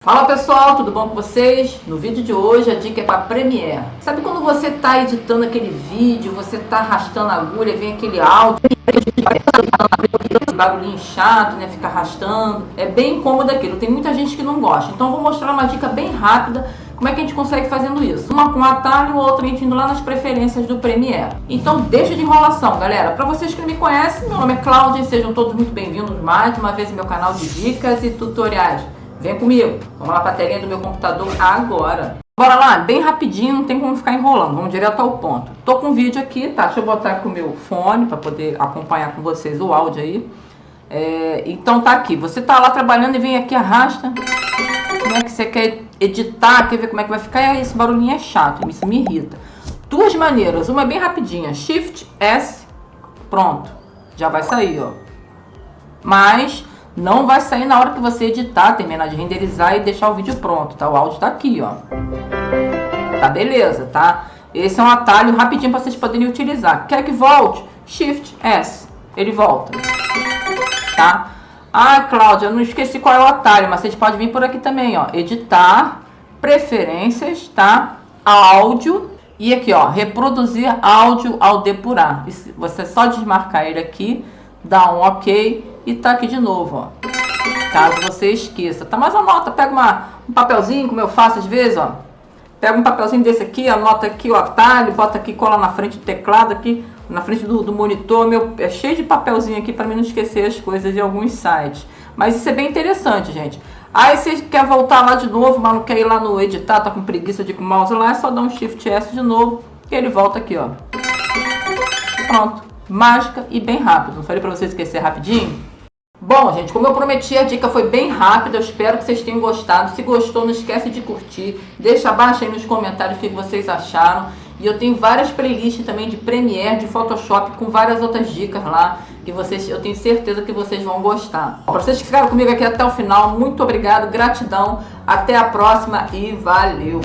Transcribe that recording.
Fala pessoal, tudo bom com vocês? No vídeo de hoje a dica é para Premiere. Sabe quando você está editando aquele vídeo, você está arrastando a agulha, vem aquele áudio, barulhinho chato, né? Fica arrastando. É bem incômodo aquilo, tem muita gente que não gosta. Então eu vou mostrar uma dica bem rápida, como é que a gente consegue fazendo isso. Uma com atalho, outra a gente indo lá nas preferências do Premiere. Então deixa de enrolação, galera. Para vocês que não me conhecem, meu nome é Cláudia e sejam todos muito bem-vindos mais uma vez ao meu canal de dicas e tutoriais. Vem comigo, vamos lá para a telinha do meu computador agora. Bora lá, bem rapidinho, não tem como ficar enrolando, vamos direto ao ponto. Tô com um vídeo aqui, tá? Deixa eu botar aqui o meu fone para poder acompanhar com vocês o áudio aí. Então tá aqui, você tá lá trabalhando e vem aqui, arrasta. Como é que você quer editar, quer ver como é que vai ficar? Esse barulhinho é chato, isso me irrita. Duas maneiras, uma é bem rapidinha, Shift S, pronto, já vai sair, ó. Mas não vai sair na hora que você editar, terminar de renderizar e deixar o vídeo pronto, tá? O áudio tá aqui, ó. Tá, beleza, tá? Esse é um atalho rapidinho para vocês poderem utilizar. Quer que volte? Shift S, ele volta, tá? Ah, Cláudia, eu não esqueci qual é o atalho, mas vocês podem vir por aqui também, ó. Editar, preferências, tá? Áudio e aqui, ó, reproduzir áudio ao depurar. Você só desmarcar ele aqui, dá um OK e tá aqui de novo, ó. Caso você esqueça, tá? Mas anota, pega um papelzinho, como eu faço às vezes, ó. Pega um papelzinho desse aqui, anota aqui o atalho, bota aqui, cola na frente do teclado aqui, na frente do monitor. Meu, é cheio de papelzinho aqui para mim não esquecer as coisas de alguns sites. Mas isso é bem interessante, gente. Aí você quer voltar lá de novo, mas não quer ir lá no editar, tá com preguiça de ir com o mouse lá, é só dar um Shift S de novo e ele volta aqui, ó. Pronto. Mágica e bem rápido. Não falei para vocês esquecer rapidinho? Bom, gente, como eu prometi, a dica foi bem rápida. Eu espero que vocês tenham gostado. Se gostou, não esquece de curtir. Deixa abaixo aí nos comentários o que vocês acharam. E eu tenho várias playlists também de Premiere, de Photoshop, com várias outras dicas lá, que eu tenho certeza que vocês vão gostar. Para vocês que ficaram comigo aqui até o final, muito obrigado, gratidão. Até a próxima e valeu!